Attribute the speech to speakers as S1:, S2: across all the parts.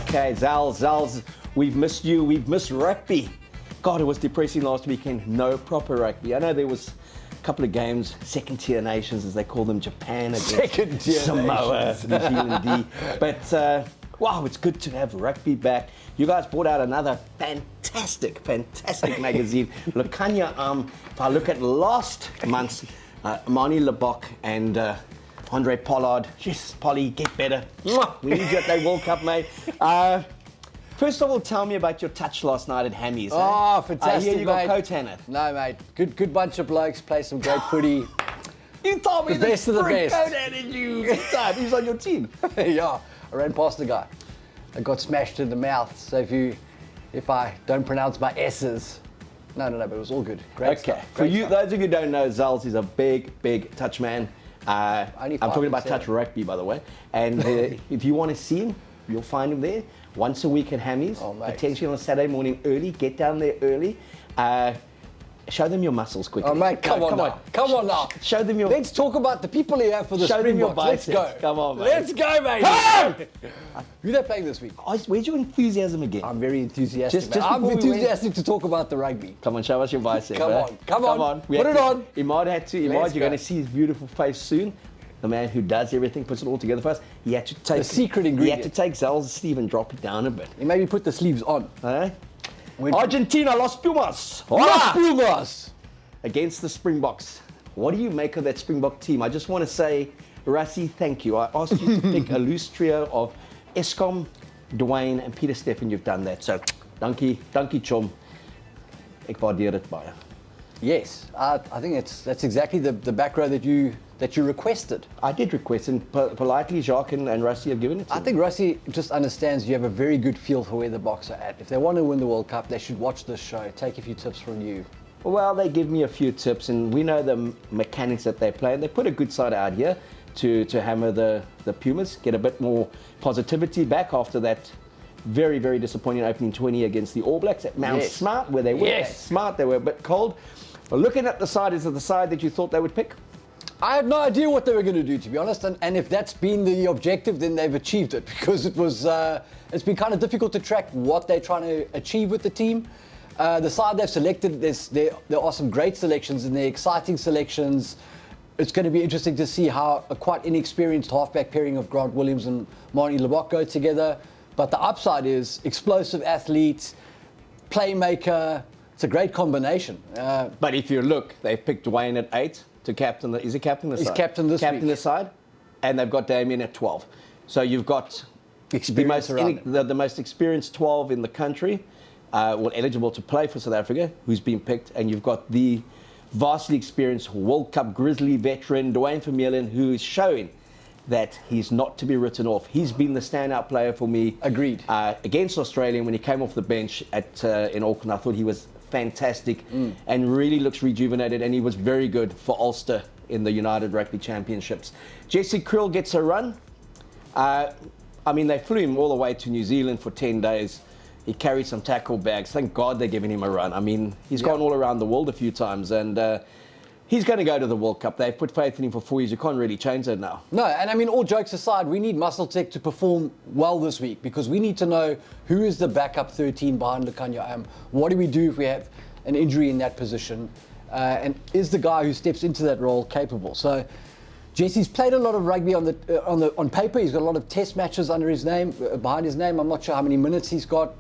S1: Okay, Zels, we've missed you. We've missed rugby. God, it was depressing last weekend. No proper rugby. I know there was a couple of games, second-tier nations, as they call them, Japan against Samoa, New Zealand D. But, wow, it's good to have rugby back. You guys brought out another fantastic magazine. Lukanya, if I look at last month's, Mani Lebok and Andre Pollard. Jeez, Polly, get better. We need you at the World Cup, mate. First of all, tell me about your touch last night at Hammy's.
S2: Oh, fantastic,
S1: I hear you got
S2: mate.
S1: coat Hannah.
S2: No, mate. Good bunch of blokes, play some great footy.
S1: You told me
S2: The best of the best.
S1: Coat Hannah, you. Good time. He was on your team.
S2: Yeah, I ran past the guy. I got smashed in the mouth. So if I don't pronounce my S's, no, but it was all good. Great stuff.
S1: For you, those of you who don't know, Zels is a big touch man. I'm talking about touch rugby, by the way. And if you want to see him, you'll find him there once a week at Hammy's.
S2: Oh, mate.
S1: Potentially on a Saturday morning early. Get down there early. Show them your muscles quickly.
S2: Oh, mate, come on now.
S1: Show them your...
S2: Let's talk about the people here for the
S1: Show them your
S2: Springboks. Let's
S1: biceps.
S2: go.
S1: Come on, mate.
S2: Let's go, mate. Who they playing this week?
S1: Where's your enthusiasm again?
S2: I'm very enthusiastic.
S1: Just
S2: I'm
S1: before we
S2: enthusiastic to talk about the rugby.
S1: Come on, show us your bicep.
S2: Come on.
S1: We
S2: Put
S1: had
S2: it
S1: to-
S2: on.
S1: Imad had to. Imad,
S2: Let's
S1: you're
S2: go.
S1: going to see his beautiful face soon. The man who does everything, puts it all together for us. He had to take
S2: The secret
S1: He had
S2: ingredient.
S1: to take Zels' sleeve and drop it down a bit.
S2: You maybe put the sleeves on.
S1: Eh?
S2: When-
S1: Argentina, Los Pumas.
S2: Los Pumas.
S1: Against the Springboks. What do you make of that Springbok team? I just want to say, Rassie, thank you. I asked you to pick a loose trio of Eskom, Dwayne, and Peter Stephen. You've done that. So, dankie chom. Ek waardeer dit baie.
S2: Yes, I think that's exactly the back row that you requested.
S1: I did request, and politely Jacques and Rassie have given it to
S2: I
S1: me.
S2: think Rusty just understands you have a very good feel for where the Boks are at. If they want to win the World Cup, they should watch this show, take a few tips from you.
S1: Well, they give me a few tips, and we know the mechanics that they play. They put a good side out here to hammer the Pumas, get a bit more positivity back after that very disappointing opening 20 against the All Blacks at Mount
S2: Yes.
S1: Smart, where they were
S2: Yes.
S1: smart, they were a bit cold. Well, looking at the side, is it the side that you thought they would pick?
S2: I had no idea what they were going to do, to be honest, and if that's been the objective, then they've achieved it, because it's been kind of difficult to track what they're trying to achieve with the team. The side they've selected, there are some great selections and they're exciting selections. It's going to be interesting to see how a quite inexperienced halfback pairing of Grant Williams and Mani Lebok go together. But the upside is explosive athlete, playmaker. It's a great combination.
S1: But if you look, they've picked Dwayne at 8 to captain. Is he captain the side?
S2: He's captain this
S1: Captain
S2: week.
S1: the side, and they've got Damien at 12. So you've got
S2: Experience around them.
S1: the most experienced 12 in the country, eligible to play for South Africa, who's been picked, and you've got the vastly experienced World Cup Grizzly veteran Dwayne Vermeulen, who is showing that he's not to be written off. He's been the standout player for me.
S2: Agreed.
S1: Against Australia, when he came off the bench in Auckland, I thought he was fantastic and really looks rejuvenated, and he was very good for Ulster in the United Rugby Championships. Jesse Krill gets a run. I mean, they flew him all the way to New Zealand for 10 days. He carried some tackle bags. Thank God they're giving him a run. I mean, he's gone all around the world a few times, and he's going to go to the World Cup. They've put faith in him for 4 years. You can't really change that now.
S2: No, and I mean, all jokes aside, we need Muscle Tech to perform well this week, because we need to know who is the backup 13 behind Lukanya. What do we do if we have an injury in that position? And is the guy who steps into that role capable? So Jesse's played a lot of rugby on paper. He's got a lot of test matches under his name, behind his name. I'm not sure how many minutes he's got.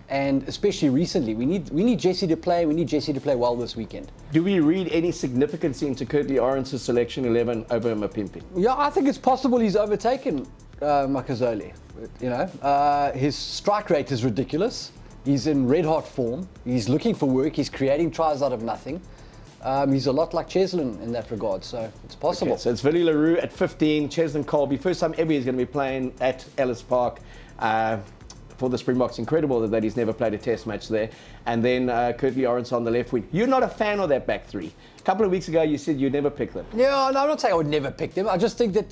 S2: And especially recently, we need Jesse to play. We need Jesse to play well this weekend.
S1: Do we read any significance into Curtly Orance's selection 11 over Mapimpi?
S2: Yeah, I think it's possible he's overtaken Makazole. You know, his strike rate is ridiculous. He's in red hot form. He's looking for work. He's creating tries out of nothing. He's a lot like Cheslin in that regard, so it's possible.
S1: Okay, so it's Willie LaRue at 15, Cheslin Colby. First time ever he's going to be playing at Ellis Park for the Springboks. Incredible that he's never played a test match there. And then Curtly Orance on the left wing. You're not a fan of that back three. A couple of weeks ago you said you'd never pick them.
S2: Yeah, no, I'm not saying I would never pick them. I just think that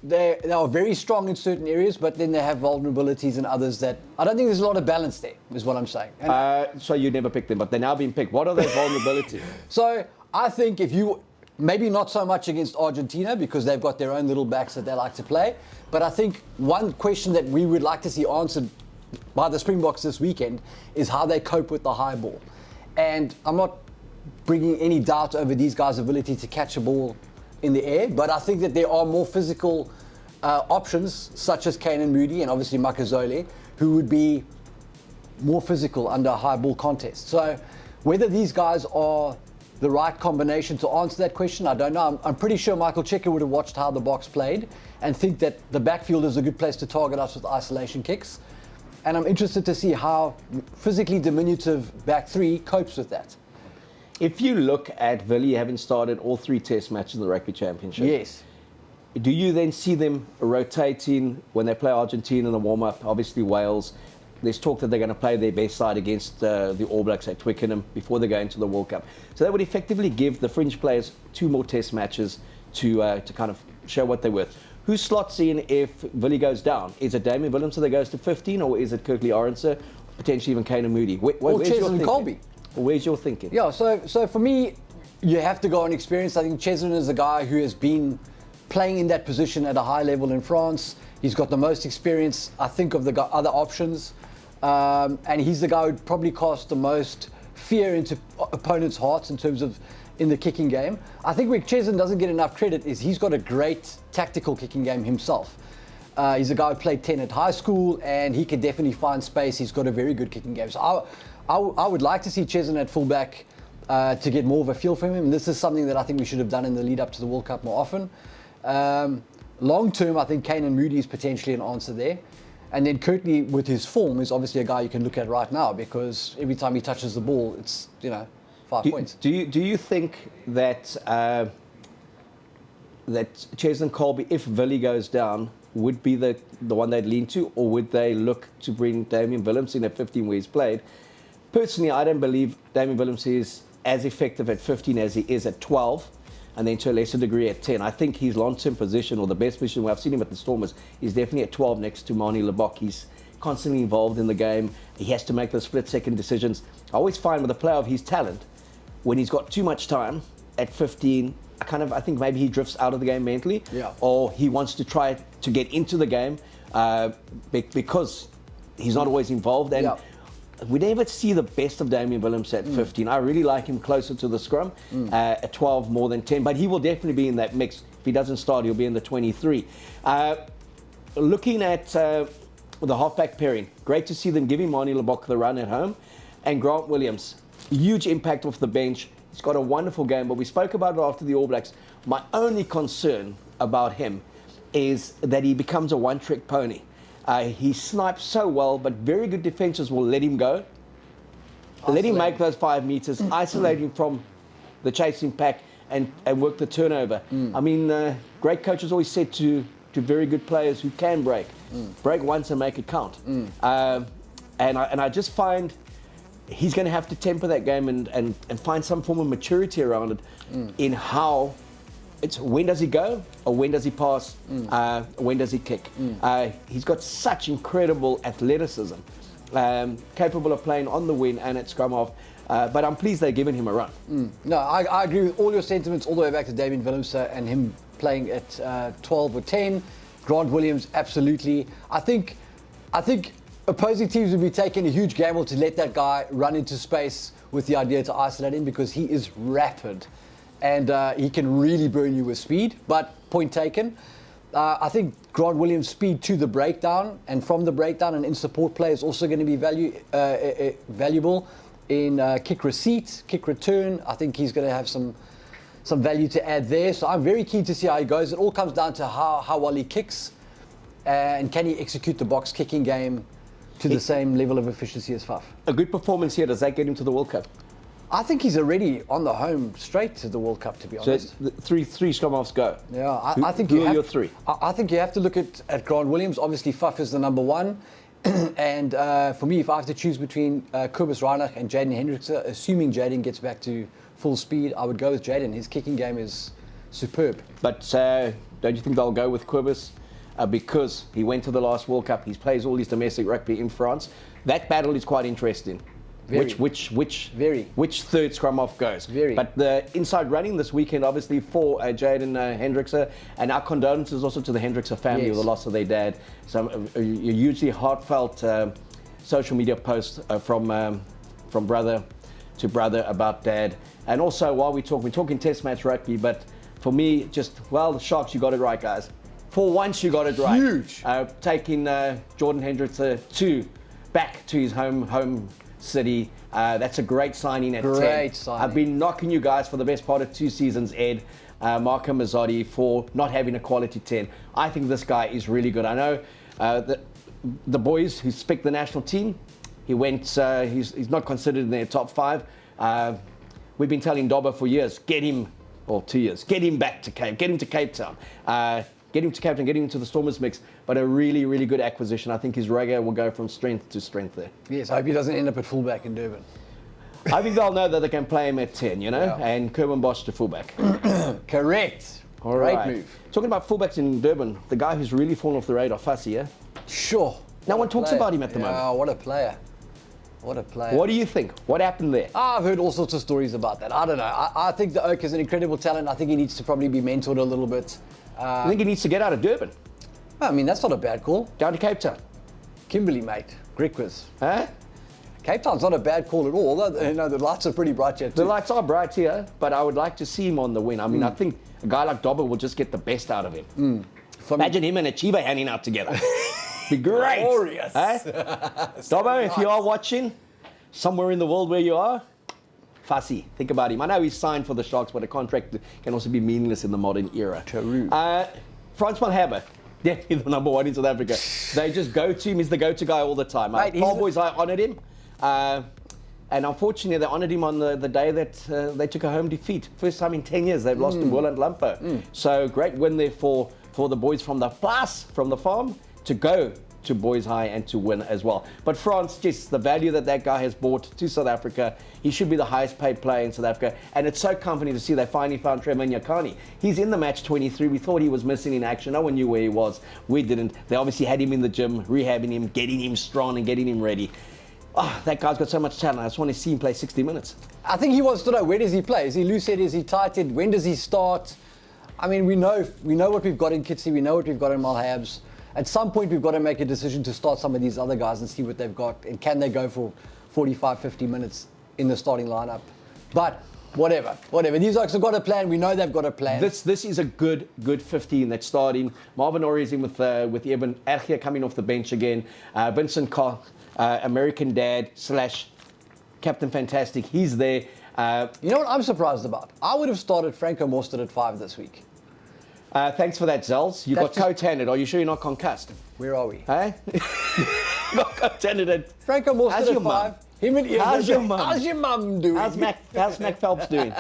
S2: they are very strong in certain areas, but then they have vulnerabilities in others that I don't think there's a lot of balance there, is what I'm saying. And
S1: So you'd never pick them, but they're now being picked. What are their vulnerabilities?
S2: so I think if you, maybe not so much against Argentina because they've got their own little backs that they like to play, but I think one question that we would like to see answered by the Springboks this weekend is how they cope with the high ball. And I'm not bringing any doubt over these guys' ability to catch a ball in the air, but I think that there are more physical options, such as Kane and Moody and obviously Makazole, who would be more physical under a high ball contest. So whether these guys are the right combination to answer that question, I don't know. I'm pretty sure Michael Cheika would have watched how the Boks played and think that the backfield is a good place to target us with isolation kicks. And I'm interested to see how physically diminutive back three copes with that.
S1: If you look at Vili having started all 3 test matches in the Rugby Championship,
S2: Yes.
S1: do you then see them rotating when they play Argentina in the warm-up, obviously Wales? There's talk that they're going to play their best side against the All Blacks at Twickenham before they go into the World Cup. So that would effectively give the fringe players 2 more test matches to kind of show what they're worth. Who slots in if Vili goes down? Is it Damian Willemse that goes to 15, or is it Kirkley Arendse, potentially even Kane and Moody?
S2: Or Cheslin Colby.
S1: Where's your thinking?
S2: Yeah, so for me, you have to go on experience. I think Cheslin is a guy who has been playing in that position at a high level in France. He's got the most experience, I think, of the other options. And he's the guy who'd probably cast the most fear into opponents' hearts in terms of in the kicking game. I think where Cheslin doesn't get enough credit is he's got a great tactical kicking game himself. He's a guy who played 10 at high school, and he can definitely find space. He's got a very good kicking game. So I would like to see Cheslin at fullback to get more of a feel for him. And this is something that I think we should have done in the lead up to the World Cup more often. Long term, I think Kane and Moody is potentially an answer there. And then Kirkley, with his form, is obviously a guy you can look at right now, because every time he touches the ball, it's 5 points.
S1: Do you think that that Cheslin Colby, if Vili goes down, would be the one they'd lean to, or would they look to bring Damian Willemse in at 15 where he's played? Personally, I don't believe Damian Willemse is as effective at 15 as he is at 12, and then to a lesser degree at 10. I think his long-term position, or the best position where I've seen him at the Stormers, is definitely at 12 next to Manie Lebok. He's constantly involved in the game. He has to make those split-second decisions. I always find with a player of his talent, when he's got too much time at 15, I think maybe he drifts out of the game mentally, or he wants to try to get into the game because he's not always involved. And we never see the best of Damian Willemse at 15. I really like him closer to the scrum, at 12 more than 10, but he will definitely be in that mix. If he doesn't start, he'll be in the 23. Looking at the halfback pairing, great to see them giving Manie Lebok the run at home, and Grant Williams, huge impact off the bench. He's got a wonderful game, but we spoke about it after the All Blacks. My only concern about him is that he becomes a one-trick pony. He snipes so well, but very good defenders will let him go. Let him make those 5 meters, isolate him from the chasing pack, and work the turnover. I mean, great coaches always said to very good players who can break once and make it count. And I just find he's going to have to temper that game and find some form of maturity around it in how it's when does he go, or when does he pass, when does he kick. He's got such incredible athleticism, capable of playing on the wing and at scrum half, but I'm pleased they've given him a run.
S2: No, I agree with all your sentiments all the way back to Damian Willemse and him playing at 12 or 10. Grant Williams, absolutely. I think opposing teams would be taking a huge gamble to let that guy run into space with the idea to isolate him, because he is rapid and he can really burn you with speed, but point taken. I think Grant Williams' speed to the breakdown and from the breakdown and in support play is also going to be valuable in kick receipt, kick return. I think he's going to have some value to add there. So I'm very keen to see how he goes. It all comes down to how well he kicks and can he execute the box kicking game to the same level of efficiency as Faf.
S1: A good performance here, does that get him to the World Cup?
S2: I think he's already on the home straight to the World Cup, to be honest.
S1: So three scrum halves go.
S2: Yeah, I think
S1: who are your three?
S2: I think you have to look at Grant Williams. Obviously, Faf is the number one. And for me, if I have to choose between Kobus Reinach and Jaden Hendrickse, assuming Jaden gets back to full speed, I would go with Jaden. His kicking game is superb.
S1: But don't you think they'll go with Kobus? Because he went to the last World Cup, he plays all his domestic rugby in France. That battle is quite interesting.
S2: Very.
S1: Which third scrum half goes.
S2: Very.
S1: But the inside running this weekend, obviously, for Jaden Hendrickse, and our condolences also to the Hendrickse family with the loss of their dad. So a hugely heartfelt social media posts from brother to brother about dad. And also, while we're talking test match rugby, but for me, the Sharks, you got it right, guys. For once, you got it right.
S2: Huge.
S1: Taking Jordan Hendricks back to his home city. That's a great signing at 10.
S2: Great signing.
S1: I've been knocking you guys for the best part of 2 seasons, Ed, Marco Mazzotti, for not having a quality 10. I think this guy is really good. I know the boys who picked the national team, he's not considered in their top 5. We've been telling Dobber for years, 2 years, get him back to Cape, get him to Cape Town. Get him to Cape Town, get him to the Stormers mix, but a really, really good acquisition. I think his reggae will go from strength to strength there.
S2: Yes, I hope he doesn't end up at fullback in Durban.
S1: I think they'll know that they can play him at 10, and Kerwin Bosch to fullback.
S2: Correct.
S1: All
S2: Great
S1: right.
S2: move.
S1: Talking about fullbacks in Durban, the guy who's really fallen off the radar, Fussy, yeah?
S2: Sure.
S1: No one talks about him at the moment.
S2: Oh, what a player. What a player.
S1: What do you think? What happened there?
S2: I've heard all sorts of stories about that. I don't know. I think the Oak is an incredible talent. I think he needs to probably be mentored a little bit.
S1: I think he needs to get out of Durban.
S2: I mean, that's not a bad call.
S1: Down to Cape Town.
S2: Kimberley, mate. Griquas.
S1: Huh?
S2: Cape Town's not a bad call at all. Although, the lights are pretty bright here too.
S1: The lights are bright here, but I would like to see him on the win. I mean, I think a guy like Dobber will just get the best out of him. Imagine him and Achieva hanging out together. Be great.
S2: Glorious.
S1: Huh? Dobber, if you are watching, somewhere in the world where you are, Fussy, think about him. I know he's signed for the Sharks, but a contract can also be meaningless in the modern era.
S2: True.
S1: Frans van Haber, definitely the number 1 in South Africa. They just go to him. He's the go-to guy all the time. Boys, I honoured him. And unfortunately, they honoured him on the day that they took a home defeat. First time in 10 years they've lost to Boland Lampo. So great win there for the boys from the farm, to go to Boys High and to win as well. But France, just the value that guy has brought to South Africa, he should be the highest paid player in South Africa. And it's so comforting to see they finally found Trevor Nyakani. He's in the match 23. We thought he was missing in action. No one knew where he was. We didn't. They obviously had him in the gym, rehabbing him, getting him strong and getting him ready. Oh, that guy's got so much talent. I just want to see him play 60 minutes.
S2: I think he wants to know, where does he play? Is he loose-head? Is he tight-head? When does he start? I mean, we know what we've got in Kitsy. We know what we've got in Malhabs. At some point, we've got to make a decision to start some of these other guys and see what they've got. And can they go for 45, 50 minutes in the starting lineup? But whatever. These guys have got a plan. We know they've got a plan.
S1: This is a good 15 that's starting. Marvin Orr is in with Eben Ergia coming off the bench again. Vincent Koch, American dad / Captain Fantastic. He's there.
S2: You know what I'm surprised about? I would have started Franco Mostert at 5 this week.
S1: Thanks for that, Zels. You got coat-handed. Are you sure you're not concussed?
S2: Where are we?
S1: Hey? You got coat-handed.
S2: Franco Mostert at 5.
S1: How's your mum?
S2: How's your mum doing?
S1: How's Mac Phelps doing?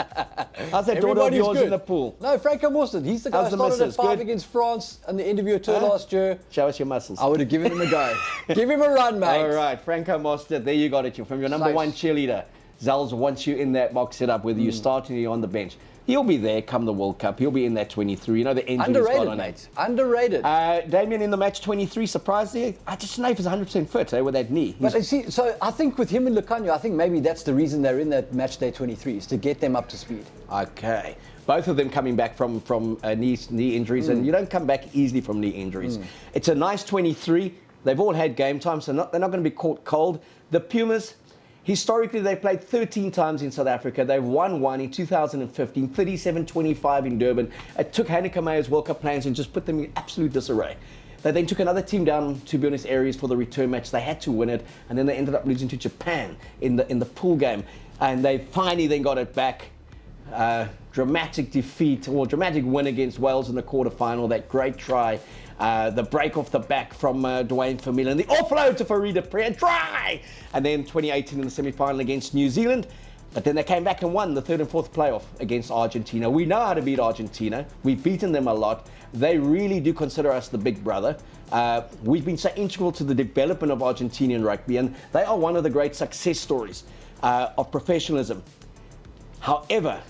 S1: How's that daughter of yours in the pool?
S2: No, Franco Mostert. He's the guy who started at 5 against France in the end of your tour last year.
S1: Show us your muscles.
S2: I would have given him a go. Give him a run, mate.
S1: All right, Franco Mostert. There you got it. From your number 1 cheerleader. Zels wants you in that box setup, whether you're starting or you're on the bench. He'll be there come the World Cup. He'll be in that 23. You know the engine he's got on it.
S2: Underrated.
S1: Damien in the match 23. Surprised there? I just know if he's 100% fit with that knee.
S2: But see, so I think with him and Lucanio, I think maybe that's the reason they're in that match day 23, is to get them up to speed.
S1: Okay. Both of them coming back from knee injuries, and you don't come back easily from knee injuries. It's a nice 23. They've all had game time, so they're not going to be caught cold. The Pumas, historically, they played 13 times in South Africa. They've won 1 in 2015, 37-25 in Durban. It took Hanneke Meyer's World Cup plans and just put them in absolute disarray. They then took another team down to Buenos Aires for the return match. They had to win it, and then they ended up losing to Japan in the pool game. And they finally then got it back. Dramatic defeat, or dramatic win against Wales in the quarterfinal. That great try. The break off the back from Dwayne Vermeulen, the offload to Farida Pre, and try! And then 2018 in the semi-final against New Zealand. But then they came back and won the 3rd and 4th playoff against Argentina. We know how to beat Argentina. We've beaten them a lot. They really do consider us the big brother. We've been so integral to the development of Argentinian rugby, and they are one of the great success stories of professionalism. However,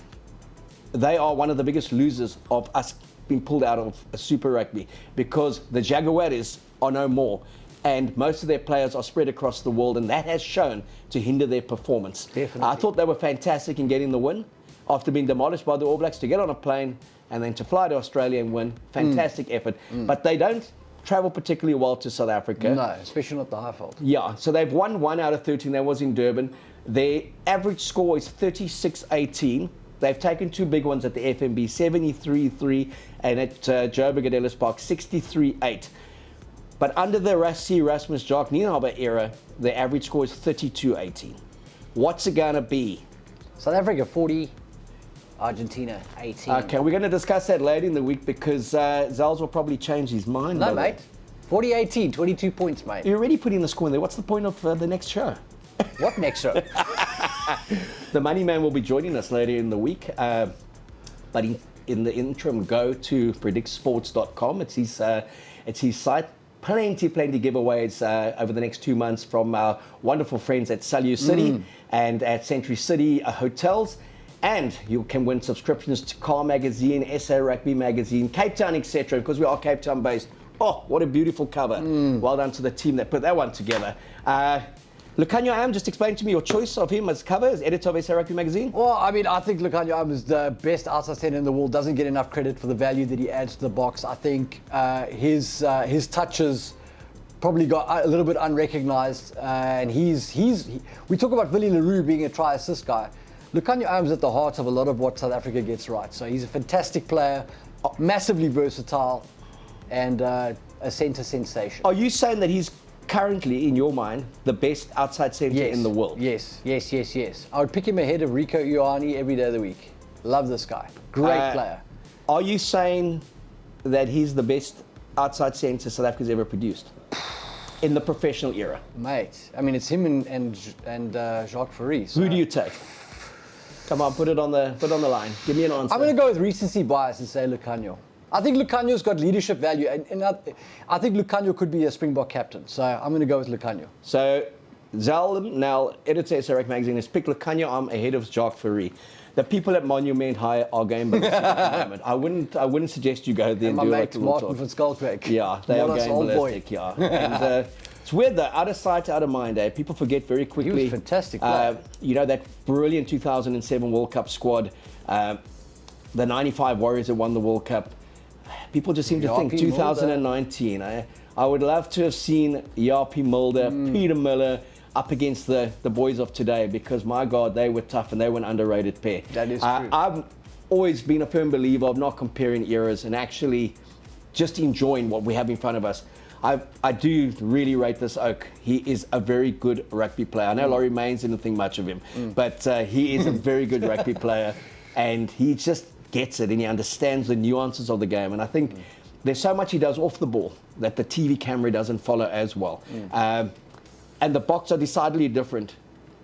S1: they are one of the biggest losers of us being pulled out of a Super Rugby, because the Jaguares are no more, and most of their players are spread across the world, and that has shown to hinder their performance.
S2: Definitely.
S1: I thought they were fantastic in getting the win after being demolished by the All Blacks, to get on a plane and then to fly to Australia and win. Fantastic effort. But they don't travel particularly well to South Africa.
S2: No, especially not the Highveld.
S1: Yeah, so they've won 1 out of 13. That was in Durban. Their average score is 36-18. They've taken 2 big ones at the FNB, 73-3, and at Joburg at Ellis Park, 63-8. But under the Rasmus Jacques Nienhaber era, the average score is 32-18. What's it going to be?
S2: South Africa 40, Argentina 18.
S1: Okay, we're going to discuss that later in the week because Zels will probably change his mind.
S2: No, mate. 40-18, 22 points, mate.
S1: You're already putting the score in there. What's the point of the next show?
S2: What next show?
S1: The Money Man will be joining us later in the week. But in the interim, go to predictsports.com. It's his site. Plenty giveaways over the next 2 months from our wonderful friends at Salute City and at Century City Hotels. And you can win subscriptions to Car Magazine, SA Rugby Magazine, Cape Town, etc. because we are Cape Town based. Oh, what a beautiful cover. Well done to the team that put that one together. Lukhanyo Am, just explain to me your choice of him as cover, as editor of SA Rugby Magazine.
S2: Well, I mean, I think Lukhanyo Am is the best outside centre in the world. Doesn't get enough credit for the value that he adds to the box. I think his touches probably got a little bit unrecognised. And we talk about Willie Leroux being a try-assist guy. Lukhanyo Am's at the heart of a lot of what South Africa gets right. So he's a fantastic player, massively versatile, and a centre sensation.
S1: Are you saying that he's currently, in your mind, the best outside centre in the world?
S2: Yes. I would pick him ahead of Rico Ioane every day of the week. Love this guy. Great player.
S1: Are you saying that he's the best outside centre South Africa's ever produced in the professional era?
S2: Mate, I mean, it's him and Jacques Fourie. So.
S1: Who do you take? Come on, put it on the line. Give me an answer.
S2: I'm going to go with recency bias and say Lukhanyo. I think Lukhanyo's got leadership value, and I think Lukhanyo could be a Springbok captain. So I'm going to go with Lukhanyo.
S1: So Zal, now editor of SARugbymag magazine, has picked Lukhanyo Am ahead of Jacques Fourie. The people at Monument High are going ballistic at the moment. I wouldn't suggest you go there and do
S2: my
S1: like
S2: mate Martin van Schalkwyk.
S1: Yeah, they are going ballistic. Yeah, and it's weird though. Out of sight, out of mind. People forget very quickly.
S2: He was fantastic.
S1: You know that brilliant 2007 World Cup squad, the '95 Warriors that won the World Cup. People just seem to think 2019. I would love to have seen Yapi Mulder, Peter Miller up against the boys of today because, my God, they were tough and they were an underrated pair.
S2: That is true.
S1: I've always been a firm believer of not comparing eras and actually just enjoying what we have in front of us. I do really rate this Oak. He is a very good rugby player. I know Laurie Mains didn't think much of him, but he is a very good rugby player and he just gets it and he understands the nuances of the game. And I think there's so much he does off the ball that the TV camera doesn't follow as well. And the box are decidedly different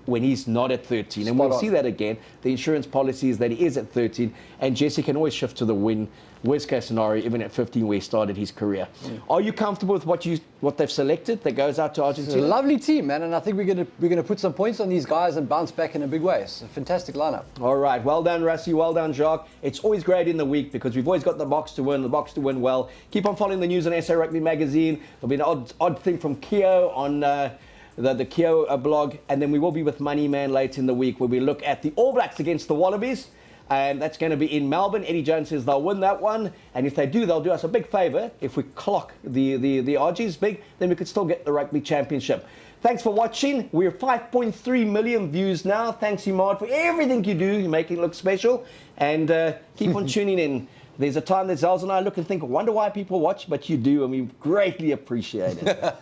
S1: when he's not at 13. And we'll see that again. The insurance policy is that he is at 13 and Jesse can always shift to the win. Worst case scenario, even at 15 where he started his career. Are you comfortable with what they've selected that goes out to Argentina?
S2: It's a lovely team, man, and I think we're gonna put some points on these guys and bounce back in a big way. It's a fantastic lineup.
S1: All right, well done, Rassie, well done, Jacques. It's always great in the week because we've always got the box to win well. Keep on following the news on SA Rugby Magazine. There'll be an odd thing from Keo on the Keo blog, and then we will be with Money Man later in the week where we look at the All Blacks against the Wallabies. And that's going to be in Melbourne. Eddie Jones says they'll win that one. And if they do, they'll do us a big favour. If we clock the RGs big, then we could still get the Rugby Championship. Thanks for watching. We're 5.3 million views now. Thanks, Imad, for everything you do. You make it look special. And keep on tuning in. There's a time that Zels and I look and think, I wonder why people watch, but you do, and we greatly appreciate it.